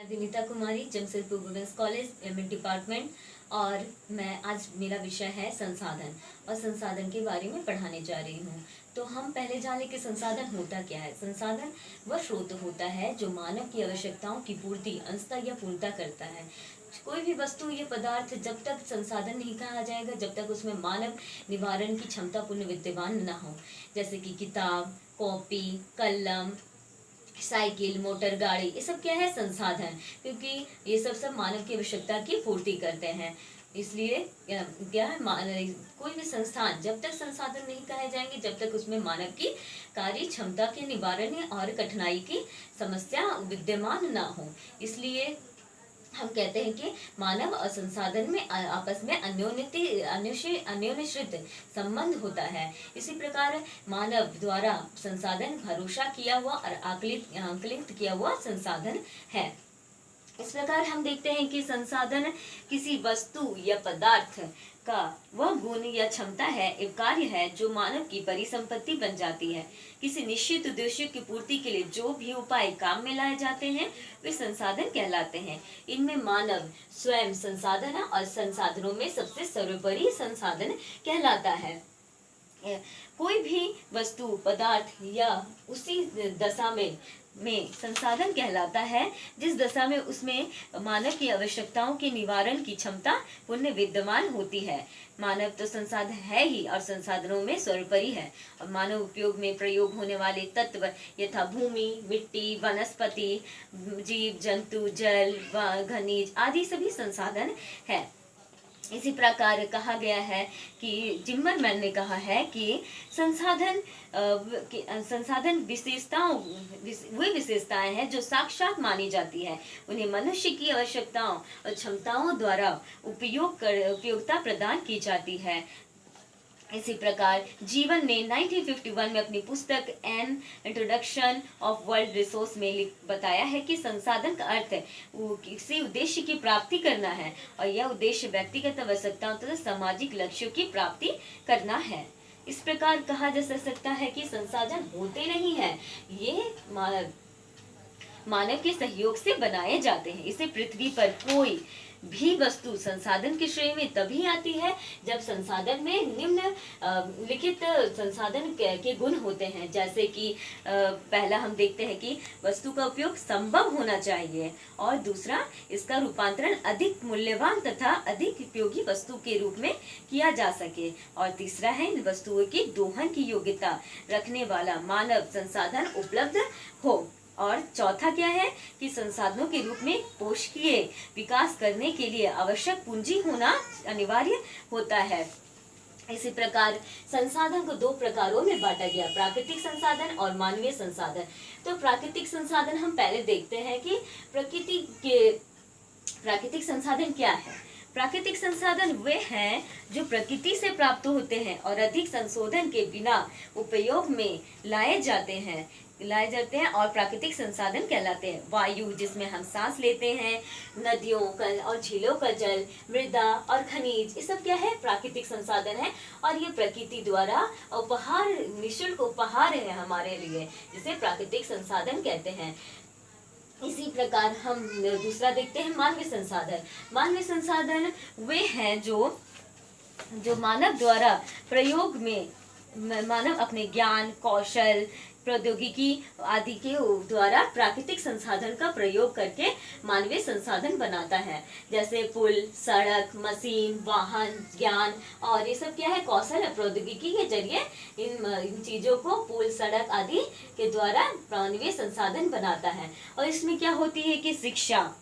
दिमिता Kumari, Jamshedpur women's college MEd department. और मैं आज मेरा विषय है संसाधन और संसाधन के बारे में पढ़ाने जा रही हूँ। तो हम पहले जाने कि संसाधन होता क्या है। संसाधन वह स्रोत होता है जो मानव की आवश्यकताओं की पूर्ति अंशतः या पूर्णता करता है। कोई भी वस्तु या पदार्थ जब तक संसाधन नहीं कहा जाएगा जब तक उसमें मानव निवारण की क्षमता पूर्ण विद्यमान न हो। जैसे कि किताब, कॉपी, कलम, साइकिल, मोटर गाड़ी, ये सब क्या है, संसाधन। क्योंकि ये सब मानव की आवश्यकता की पूर्ति करते हैं। इसलिए क्या है, कोई भी संस्थान जब तक संसाधन नहीं कहे जाएंगे जब तक उसमें मानव की कार्य क्षमता के निवारण और कठिनाई की समस्या विद्यमान ना हो। इसलिए हम कहते हैं कि मानव और संसाधन में आपस में अन्योन्यश्रित संबंध होता है। इसी प्रकार मानव द्वारा संसाधन भरोसा किया हुआ और आकलित किया हुआ संसाधन है। इस प्रकार हम देखते हैं कि संसाधन किसी वस्तु या पदार्थ का वह गुण या क्षमता है, एक कार्य है जो मानव की परिसंपत्ति बन जाती है। किसी निश्चित उद्देश्य की पूर्ति के लिए जो भी उपाय काम में लाए जाते हैं वे संसाधन कहलाते हैं। इनमें मानव स्वयं संसाधन और संसाधनों में सबसे सर्वोपरि संसाधन कहलाता है। कोई भी वस्तु, पदार्थ या उसी दशा में संसाधन कहलाता है जिस दशा में उसमें मानव की आवश्यकताओं के निवारण की क्षमता पुण्य विद्यमान होती है। मानव तो संसाधन है ही और संसाधनों में सर्वोपरि है। और मानव उपयोग में प्रयोग होने वाले तत्व यथा भूमि, मिट्टी, वनस्पति, जीव जंतु, जल, खनिज आदि सभी संसाधन है। इसी प्रकार कहा गया है कि जिम्मरमैन ने कहा है कि संसाधन विशेषताओं वे विशेषताएं हैं जो साक्षात मानी जाती है। उन्हें मनुष्य की आवश्यकताओं और क्षमताओं द्वारा उपयोगिता प्रदान की जाती है। इसी प्रकार जीवन ने 1951 में अपनी पुस्तक an introduction of world resource में बताया है कि संसाधन का अर्थ किसी उद्देश्य की प्राप्ति करना है और यह उद्देश्य व्यक्तिगत आवश्यकताओं तथा सामाजिक लक्ष्यों की प्राप्ति करना है। इस प्रकार कहा जा सकता है कि संसाधन होते नहीं है, ये मानव के सहयोग से बनाए जाते हैं। इसे पृथ्वी पर कोई भी वस्तु संसाधन की श्रेणी में तभी आती है जब संसाधन में निम्न लिखित संसाधन के गुण होते हैं। जैसे कि पहला हम देखते हैं कि वस्तु का उपयोग संभव होना चाहिए और दूसरा इसका रूपांतरण अधिक मूल्यवान तथा अधिक उपयोगी वस्तु के रूप में किया जा सके और तीसरा है इन वस्तुओं की दोहन की योग्यता रखने वाला मानव संसाधन उपलब्ध हो। और चौथा क्या है कि संसाधनों के रूप में कोशिकीय विकास करने के लिए आवश्यक पूंजी होना अनिवार्य होता है। इसी प्रकार संसाधन को दो प्रकारों में बांटा गया, प्राकृतिक संसाधन और मानवीय संसाधन। तो प्राकृतिक संसाधन हम पहले देखते हैं कि प्राकृतिक संसाधन क्या है। प्राकृतिक संसाधन वे हैं जो प्रकृति से प्राप्त होते हैं और अधिक संशोधन के बिना उपयोग में लाए जाते हैं और प्राकृतिक संसाधन कहलाते हैं। वायु जिसमें हम सांस लेते हैं, नदियों का और झीलों का जल, मृदा और खनिज, ये सब क्या है, प्राकृतिक संसाधन है और ये प्रकृति द्वारा निःशुल्क उपहार है हमारे लिए, जिसे प्राकृतिक संसाधन कहते हैं। इसी प्रकार हम दूसरा देखते हैं मानवीय संसाधन। मानवीय संसाधन वे हैं जो मानव द्वारा प्रयोग में मानव अपने ज्ञान, कौशल, प्रौद्योगिकी आदि के द्वारा प्राकृतिक संसाधन का प्रयोग करके मानवीय संसाधन बनाता है। जैसे पुल, सड़क, मशीन, वाहन, ज्ञान और ये सब क्या है, कौशल है। प्रौद्योगिकी के जरिए इन चीजों को पुल, सड़क आदि के द्वारा मानवीय संसाधन बनाता है। और इसमें क्या होती है कि शिक्षा,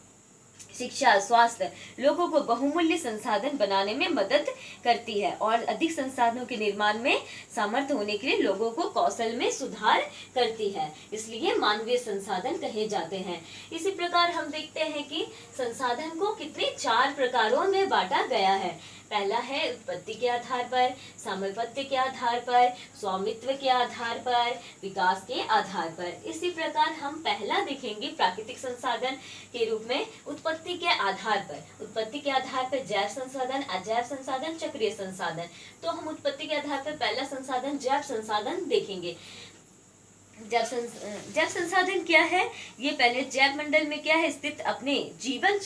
स्वास्थ्य लोगों को बहुमूल्य संसाधन बनाने में मदद करती है और अधिक संसाधनों के निर्माण में सामर्थ्य होने के लिए लोगों को कौशल में सुधार करती है। इसलिए मानवीय संसाधन कहे जाते हैं। इसी प्रकार हम देखते हैं कि संसाधन को कितने 4 प्रकारों में बांटा गया है। पहला है उत्पत्ति के आधार पर, सामर्थ्य के आधार पर, स्वामित्व के आधार पर, विकास के आधार पर। इसी प्रकार हम पहला देखेंगे प्राकृतिक संसाधन के रूप में उत्पत्ति के आधार पर। उत्पत्ति के आधार पर जैव संसाधन, अजैव संसाधन, चक्रीय संसाधन। तो हम उत्पत्ति के आधार पर पहला संसाधन जैव संसाधन देखेंगे। जैव संसाधन क्या है? ये पहले जैव मंडल में क्या है स्थित अपने जीवन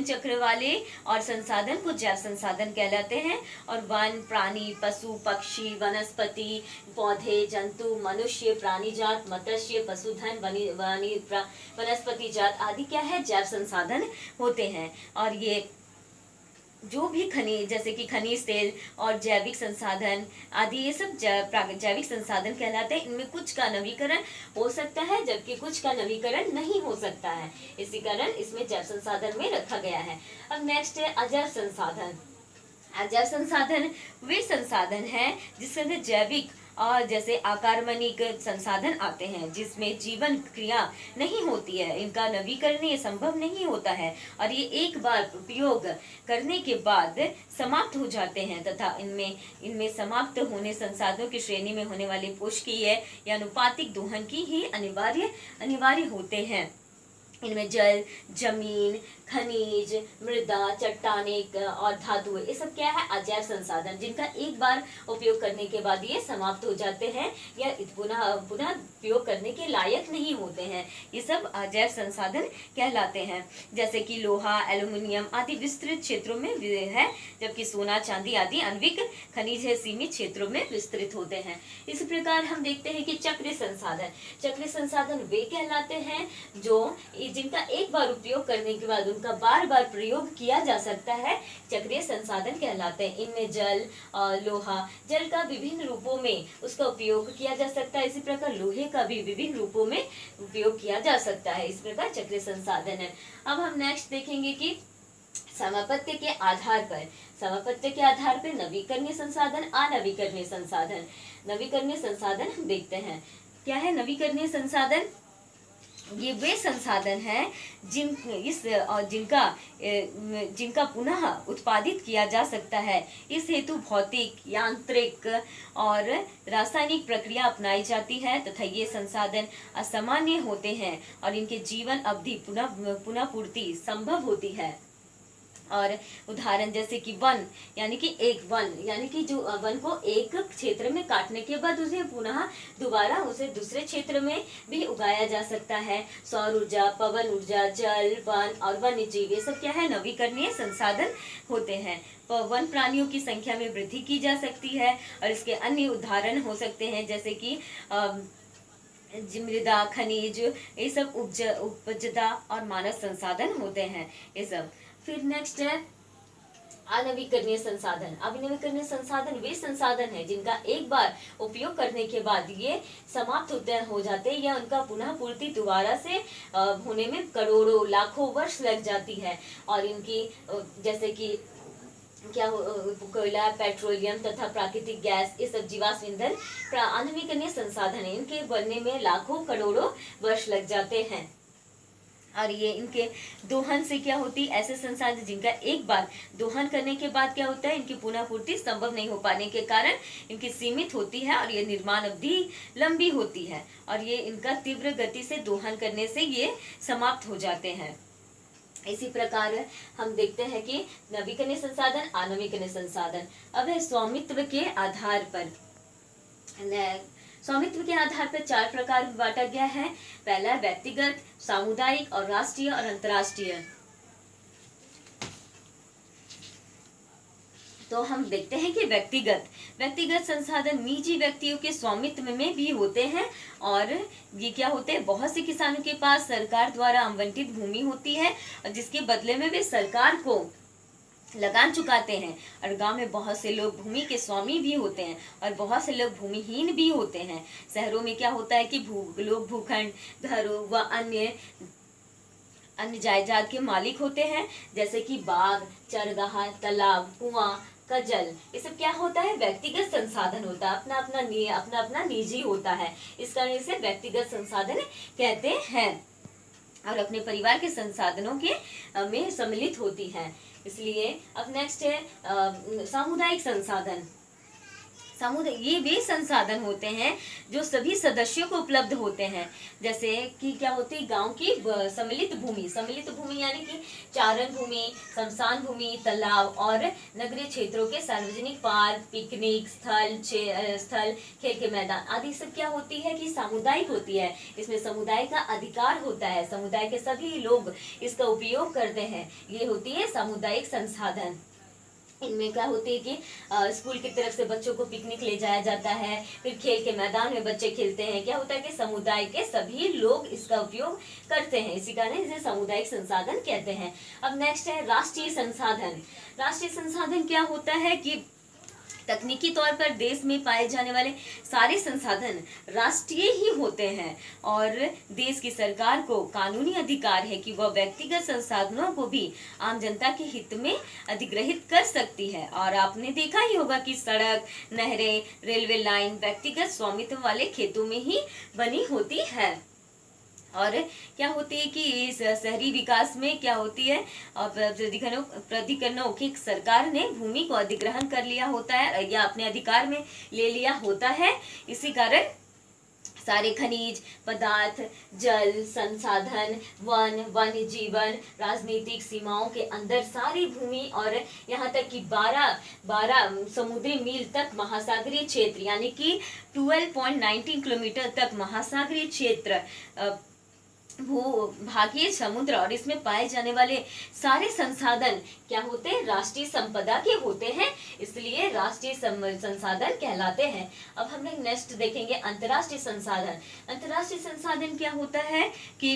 चक्र वाले और संसाधन को जैव संसाधन कहलाते हैं। और वन, प्राणी, पशु, पक्षी, वनस्पति, पौधे, जंतु, मनुष्य, प्राणी जात, मत्स्य, पशुधन, वनस्पति जात आदि क्या है? जैव संसाधन होते हैं। और ये जो भी खनिज जैसे कि खनिज तेल और जैविक संसाधन आदि ये सब जैविक संसाधन कहलाते हैं। इनमें कुछ का नवीकरण हो सकता है जबकि कुछ का नवीकरण नहीं हो सकता है, इसी कारण इसमें जैव संसाधन में रखा गया है। अब नेक्स्ट है अजैव संसाधन। अजैव संसाधन वे संसाधन हैं जिसके अंदर जैविक और जैसे आकर्मणिक संसाधन आते हैं जिसमें जीवन क्रिया नहीं होती है, इनका नवीकरण ये संभव नहीं होता है और ये एक बार उपयोग करने के बाद समाप्त हो जाते हैं तथा इनमें समाप्त होने संसाधनों की श्रेणी में होने वाले पोषकीय या अनुपातिक दोहन की ही अनिवार्य होते हैं। इनमें जल, जमीन, खनिज, मृदा, चट्टाने और धातु ये सब क्या है? अजैव संसाधन जिनका एक बार उपयोग करने के बाद ये समाप्त हो जाते हैं या पुनः उपयोग करने के लायक नहीं होते हैं। ये सब अजैव संसाधन कहलाते हैं। जैसे कि लोहा, एल्युमिनियम आदि विस्तृत क्षेत्रों में है, जबकि सोना, चांदी आदि आणविक खनिज है सीमित क्षेत्रों में विस्तृत होते हैं। इसी प्रकार हम देखते हैं कि चक्रीय संसाधन वे कहलाते हैं जो जिनका एक बार उपयोग करने के बाद उनका बार बार प्रयोग किया जा सकता है, चक्रीय संसाधन कहलाते हैं। इनमें जल और लोहा, जल का विभिन्न रूपों में उसका उपयोग किया जा सकता है, इसी प्रकार लोहे का भी विभिन्न रूपों में उपयोग किया जा सकता है। इस प्रकार चक्रीय संसाधन है। अब हम नेक्स्ट देखेंगे कि समापत्ति के आधार पर नवीकरणीय संसाधन, अनवीकरणीय संसाधन। नवीकरणीय संसाधन हम देखते हैं क्या है। नवीकरणीय संसाधन ये वे संसाधन हैं जिनका पुनः उत्पादित किया जा सकता है। इस हेतु भौतिक, यांत्रिक और रासायनिक प्रक्रिया अपनाई जाती है तथा ये संसाधन असामान्य होते हैं और इनके जीवन अवधि पुनः पूर्ति संभव होती है। और उदाहरण जैसे कि वन यानी कि जो वन को एक क्षेत्र में काटने के बाद उसे पुनः दोबारा उसे दूसरे क्षेत्र में भी उगाया जा सकता है। सौर ऊर्जा, पवन ऊर्जा, जल, वन और वन्य जीव ये सब क्या है? नवीकरणीय संसाधन होते हैं। वन प्राणियों की संख्या में वृद्धि की जा सकती है और इसके अन्य उदाहरण हो सकते हैं जैसे कि मृदा, खनिज ये सब उपजता और मानव संसाधन होते हैं ये सब। फिर नेक्स्ट है अनवीकरणीय संसाधन। अनवीकरणीय संसाधन वे संसाधन है जिनका एक बार उपयोग करने के बाद ये समाप्त हो जाते हैं या उनका पुनः पूर्ति दोबारा से होने में करोड़ों लाखों वर्ष लग जाती है। और इनकी जैसे कि कोयला, पेट्रोलियम तथा प्राकृतिक गैस ये सब जीवाश्म ईंधन अनवीकरणीय संसाधन है, इनके बनने में लाखों करोड़ों वर्ष लग जाते हैं। और ये इनके दोहन से क्या होती है? ऐसे संसाधन जिनका एक बार दोहन करने के बाद क्या होता है? इनकी पुनः पूर्ति संभव नहीं हो पाने के कारण इनकी सीमित होती है और ये निर्माण अवधि लंबी होती है और ये इनका तीव्र गति से दोहन करने से ये समाप्त हो जाते हैं। इसी प्रकार हम देखते हैं कि नवीकरणीय संसाधन, अनवीकरणीय संसाधन। अब है स्वामित्व के आधार पर। स्वामित्व के आधार पर 4 प्रकार में बांटा गया है। पहला व्यक्तिगत, सामुदायिक और राष्ट्रीय और अंतर्राष्ट्रीय। तो हम देखते हैं कि व्यक्तिगत संसाधन निजी व्यक्तियों के स्वामित्व में भी होते हैं और ये क्या होते हैं? बहुत से किसानों के पास सरकार द्वारा आवंटित भूमि होती है और जिसके बदले में वे सरकार को लगान चुकाते हैं। और गांव में बहुत से लोग भूमि के स्वामी भी होते हैं और बहुत से लोग भूमिहीन भी होते हैं। शहरों में क्या होता है कि लोग भूखंड, घरों व अन्य जायदाद के मालिक होते हैं जैसे कि बाग, चरगाह, तालाब, कुआं का जल। ये सब क्या होता है? व्यक्तिगत संसाधन होता है, अपना अपना निजी होता है, इस कारण इसे व्यक्तिगत संसाधन कहते हैं और अपने परिवार के संसाधनों के में सम्मिलित होती है। इसलिए अब नेक्स्ट है सामुदायिक संसाधन। समुदाय ये वे संसाधन होते हैं जो सभी सदस्यों को उपलब्ध होते हैं। जैसे कि क्या होती है, गांव की सम्मिलित भूमि यानी कि चारण भूमि, श्मशान भूमि, तालाब और नगरीय क्षेत्रों के सार्वजनिक पार्क, पिकनिक स्थल, खेल के मैदान आदि सब क्या होती है कि सामुदायिक होती है। इसमें समुदाय का अधिकार होता है, समुदाय के सभी लोग इसका उपयोग करते हैं। ये होती है सामुदायिक संसाधन। इनमें क्या होती है कि स्कूल की तरफ से बच्चों को पिकनिक ले जाया जाता है, फिर खेल के मैदान में बच्चे खेलते हैं। क्या होता है कि समुदाय के सभी लोग इसका उपयोग करते हैं, इसी कारण इसे सामुदायिक संसाधन कहते हैं। अब नेक्स्ट है राष्ट्रीय संसाधन। राष्ट्रीय संसाधन क्या होता है कि तकनीकी तौर पर देश में पाए जाने वाले सारे संसाधन राष्ट्रीय ही होते हैं और देश की सरकार को कानूनी अधिकार है कि वह व्यक्तिगत संसाधनों को भी आम जनता के हित में अधिग्रहित कर सकती है। और आपने देखा ही होगा कि सड़क, नहरें, रेलवे लाइन व्यक्तिगत स्वामित्व वाले खेतों में ही बनी होती है। और क्या होती है कि इस शहरी विकास में क्या होती है, प्राधिकरणों की सरकार ने भूमि को अधिग्रहण कर लिया होता है या अपने अधिकार में ले लिया होता है। इसी कारण सारे खनिज पदार्थ, जल संसाधन, वन्य जीवन, राजनीतिक सीमाओं के अंदर सारी भूमि और यहाँ तक कि 12 समुद्री मील तक महासागरीय क्षेत्र यानी कि 12.19 किलोमीटर तक महासागरीय क्षेत्र, भूभागीय समुद्र और इसमें पाए जाने वाले सारे संसाधन क्या होते हैं, राष्ट्रीय संपदा के होते हैं, इसलिए राष्ट्रीय संसाधन कहलाते हैं। अब हम लोग नेक्स्ट देखेंगे अंतर्राष्ट्रीय संसाधन। अंतर्राष्ट्रीय संसाधन क्या होता है कि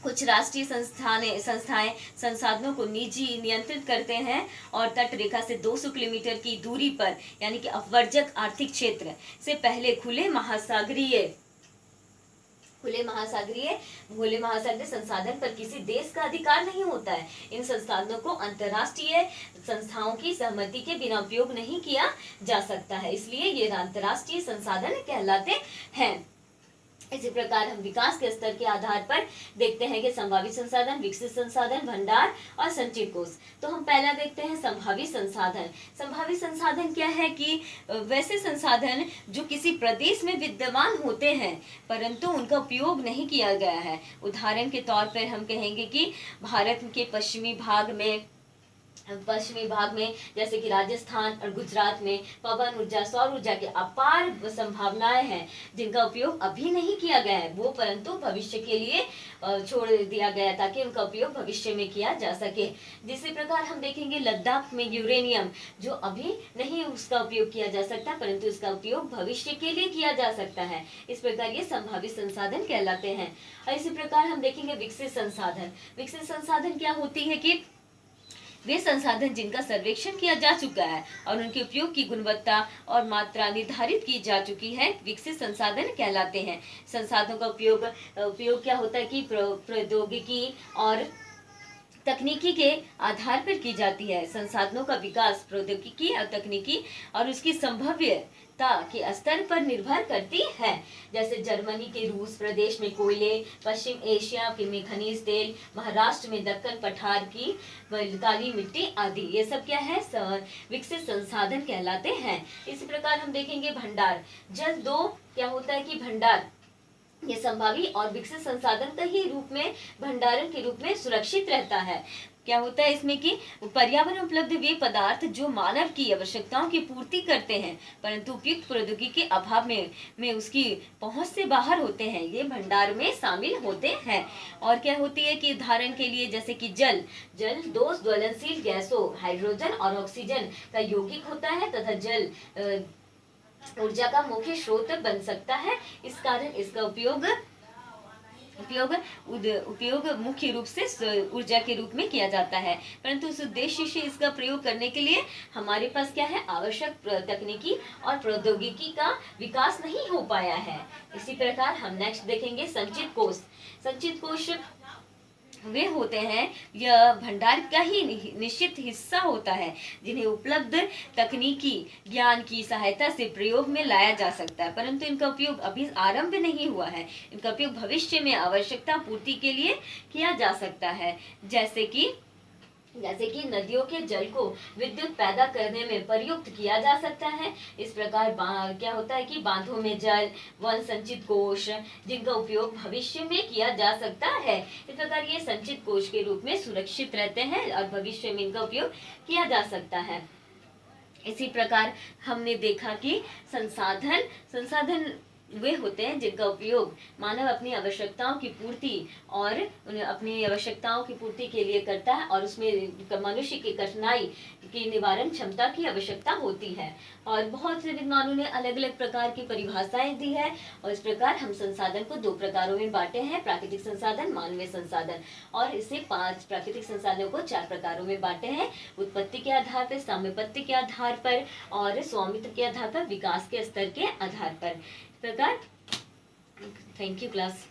कुछ राष्ट्रीय संस्थाएं संसाधनों को निजी नियंत्रित करते हैं और तट रेखा से 200 किलोमीटर की दूरी पर यानी कि अपवर्जक आर्थिक क्षेत्र से पहले खुले महासागरीय संसाधन पर किसी देश का अधिकार नहीं होता है। इन संसाधनों को अंतर्राष्ट्रीय संस्थाओं की सहमति के बिना उपयोग नहीं किया जा सकता है, इसलिए ये अंतर्राष्ट्रीय संसाधन कहलाते हैं। इसी प्रकार हम विकास के स्तर के आधार पर देखते हैं कि संभावित संसाधन, विकसित संसाधन, भंडार और संचित कोष। तो हम पहला देखते हैं संभावित संसाधन। संभावित संसाधन क्या है कि वैसे संसाधन जो किसी प्रदेश में विद्यमान होते हैं परंतु उनका उपयोग नहीं किया गया है। उदाहरण के तौर पर हम कहेंगे कि भारत के पश्चिमी भाग में जैसे कि राजस्थान और गुजरात में पवन ऊर्जा, सौर ऊर्जा की अपार संभावनाएं हैं जिनका उपयोग अभी नहीं किया गया है, वो परंतु भविष्य के लिए छोड़ दिया गया ताकि उनका उपयोग भविष्य में किया जा सके। जिस प्रकार हम देखेंगे लद्दाख में यूरेनियम जो अभी नहीं उसका उपयोग किया जा सकता परंतु इसका उपयोग भविष्य के लिए किया जा सकता है। इस प्रकार ये संभावित संसाधन कहलाते हैं। और इसी प्रकार हम देखेंगे विकसित संसाधन। विकसित संसाधन क्या होती है कि वे संसाधन जिनका सर्वेक्षण किया जा चुका है और उनके उपयोग की गुणवत्ता और मात्रा निर्धारित की जा चुकी है, विकसित संसाधन कहलाते हैं। संसाधनों का उपयोग क्या होता है कि प्रौद्योगिकी और तकनीकी के आधार पर की जाती है। संसाधनों का विकास प्रौद्योगिकी और तकनीकी और उसकी संभाव्यता के स्तर पर निर्भर करती है। जैसे जर्मनी के रूस प्रदेश में कोयले, पश्चिम एशिया के में खनिज तेल, महाराष्ट्र में दक्कन पठार की काली मिट्टी आदि, ये सब क्या है विकसित संसाधन कहलाते हैं। इसी प्रकार हम देखेंगे भंडार। जल दो क्या होता है कि भंडार ये संभावी और विकसित संसाधन का ही रूप में भंडारण के रूप में सुरक्षित रहता है। क्या होता है इसमें कि पर्यावरण उपलब्ध वे पदार्थ जो मानव की आवश्यकताओं की पूर्ति करते हैं परंतु उपयुक्त प्रौद्योगिकी के अभाव में उसकी पहुंच से बाहर होते हैं, ये भंडार में शामिल होते हैं। और क्या होती है कि उदाहरण के लिए जैसे कि जल दो ज्वलनशील गैसों हाइड्रोजन और ऑक्सीजन का यौगिक होता है तथा जल ऊर्जा का मुख्य स्रोत बन सकता है। इस कारण इसका उपयोग मुख्य रूप से ऊर्जा के रूप में किया जाता है परंतु उस उद्देश्य से इसका प्रयोग करने के लिए हमारे पास क्या है आवश्यक तकनीकी और प्रौद्योगिकी का विकास नहीं हो पाया है। इसी प्रकार हम नेक्स्ट देखेंगे संचित कोष। संचित कोष वे होते हैं यह भंडार का ही निश्चित हिस्सा होता है जिन्हें उपलब्ध तकनीकी ज्ञान की सहायता से प्रयोग में लाया जा सकता है परंतु इनका उपयोग अभी आरंभ नहीं हुआ है। इनका उपयोग भविष्य में आवश्यकता पूर्ति के लिए किया जा सकता है। जैसे कि जैसे कि नदियों के जल को विद्युत पैदा करने में प्रयुक्त किया जा सकता है। इस प्रकार क्या होता है कि बांधों में जल, वन संचित कोष, जिनका उपयोग भविष्य में किया जा सकता है। इस प्रकार ये संचित कोष के रूप में सुरक्षित रहते हैं और भविष्य में इनका उपयोग किया जा सकता है। इसी प्रकार हमने देखा कि संसाधन संसाधन वे होते हैं जिनका उपयोग मानव अपनी आवश्यकताओं की पूर्ति और उन्हें अपनी आवश्यकताओं की पूर्ति के लिए करता है, और उसमें मनुष्य की कठिनाई की निवारण क्षमता की आवश्यकता होती है। और बहुत से विद्वानों ने अलग अलग प्रकार की परिभाषाएं दी है, और इस प्रकार हम संसाधन को 2 प्रकारों में बांटे हैं, प्राकृतिक संसाधन, मानवीय संसाधन। और इसे 5 प्राकृतिक संसाधनों को 4 प्रकारों में बांटे हैं, उत्पत्ति के आधार पर, साम्यपत्ति के आधार पर और स्वामित्व के आधार पर, विकास के स्तर के आधार पर। प्रकार। Thank you class.